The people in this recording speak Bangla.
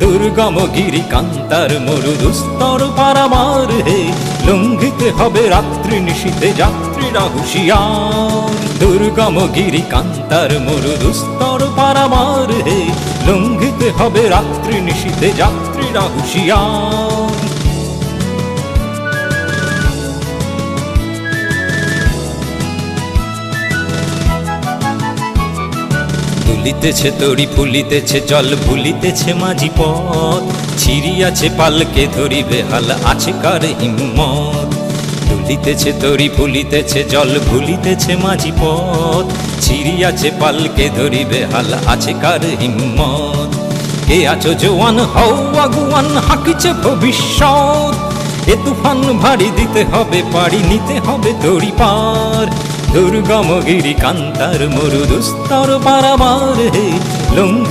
দুর্গম গিরি কান্তার মরু দুস্তর পারাবার হে, লঙ্ঘিতে হবে রাত্রি নিশীথে যাত্রীরা হুঁশিয়ার। দুর্গম গিরি কান্তার মরু দুস্তর পারাবার হে, লঙ্ঘিতে হবে রাত্রি নিশীথে যাত্রীরা হুঁশিয়ার। দুলিতেছে তরি ফুলিতেছে জল ভুলিতেছে মাঝি পথ, ছিড়িয়াছে পালকে ধরিবে হাল আছে কার হিম্মত। দুলিতেছে তরি ফুলিতেছে জল ভুলিতেছে মাঝি পথ, ছিড়িয়াছে পালকে ধরিবে হাল আছে কার হিম্মত। কে আছো জোয়ান হও আগুয়ান হাঁকিছে ভবিষ্যৎ, এ তুফান ভারী দিতে হবে পাড়ি নিতে হবে তরি পার। দুর্গম গিরি কান্তার মরু দুস্তর পারাবার হে, লঙ্ঘিতে